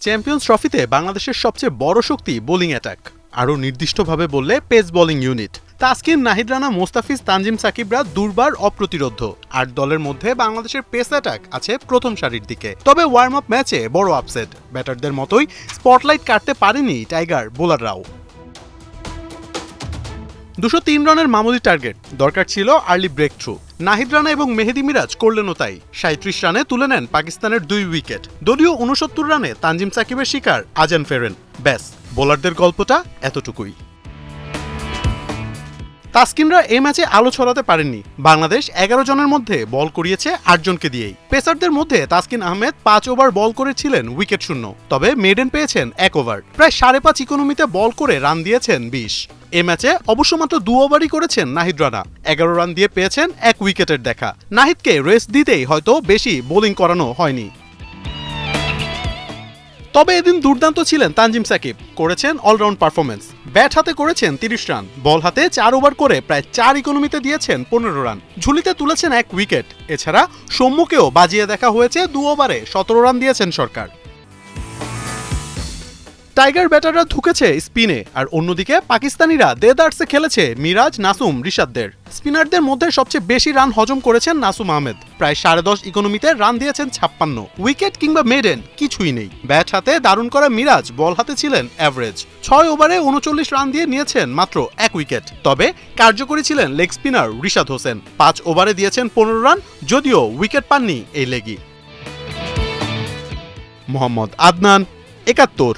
Champions ট্রফিতে বাংলাদেশের সবচেয়ে বড় শক্তি বোলিং অ্যাটাক, আরও নির্দিষ্টভাবে বললে pace bowling unit. Taskin, Nahid Rana, Mustafiz, Tanzim সাকিবরা দুর্বার অপ্রতিরোধ্য। ৮ দলের মধ্যে বাংলাদেশের পেস অ্যাটাক আছে প্রথম সারির দিকে। তবে ওয়ার্ম আপ ম্যাচে বড় আপসেট, ব্যাটারদের মতোই স্পটলাইট কাটতে পারেনি টাইগার বোলাররাও। 203 রানের মামুলি টার্গেট, দরকার ছিল early breakthrough. Nahid Rana এবং মেহেদী মিরাজ করলেনও তাই। 37 রানে তুলে নেন পাকিস্তানের 2 উইকেট। দলীয় 69 রানে তানজিম সাকিবের শিকার আজান ফেরেন। ব্যাস, বোলারদের গল্পটা এতটুকুই। তাসকিনরা এই ম্যাচে আলো ছড়াতে পারেননি। বাংলাদেশ 11 জনের মধ্যে বল করিয়েছে 8 জনকে দিয়েই। পেসারদের মধ্যে তাসকিন আহমেদ 5 ওভার বল করেছিলেন উইকেট শূন্য, তবে মেডেন পেয়েছেন 1 ওভার। প্রায় 5.5 ইকোনমিতে বল করে রান দিয়েছেন 20। এ ম্যাচে অবশ্য মাত্র 2 ওভারই করেছেন নাহিদ রানা, 11 রান দিয়ে পেয়েছেন 1 উইকেটের দেখা। নাহিদকে রেস্ট দিতেই হয়তো বেশি বোলিং করানো হয়নি। তবে এদিন দুর্দান্ত ছিলেন তানজিম সাকিব, করেছেন অলরাউন্ড পারফরমেন্স। ব্যাট হাতে করেছেন 30 রান, বল হাতে 4 ওভার করে প্রায় 4 ইকোনমিতে দিয়েছেন 15 রান, ঝুলিতে তুলেছেন 1 উইকেট। এছাড়া সৌম্যকেও বাজিয়ে দেখা হয়েছে, 2 ওভারে 17 রান দিয়েছেন সরকার। টাইগার ব্যাটাররা ঢুকেছে স্পিনে, আর অন্যদিকে পাকিস্তানিরা দেদার্সে খেলেছে মিরাজ, নাসুম, রিশাদদের। স্পিনারদের মধ্যে সবচেয়ে বেশি রান হজম করেছেন নাসুম আহমেদ, প্রায় 10.5 ইকোনমিতে রান দিয়েছেন 56। উইকেট কিংবা মেডেন কিছুই নেই। ব্যাট হাতে দারুণ করা মিরাজ বল হাতে ছিলেন অ্যাভারেজ। 6 ওভারে 39 রান দিয়ে নিয়েছেন মাত্র 1 উইকেট। তবে কার্যকরী ছিলেন লেগ স্পিনার রিশাদ হোসেন, 5 ওভারে দিয়েছেন 15 রান, যদিও উইকেট পাননি এই লেগই। মোহাম্মদ আদনান, ৭১।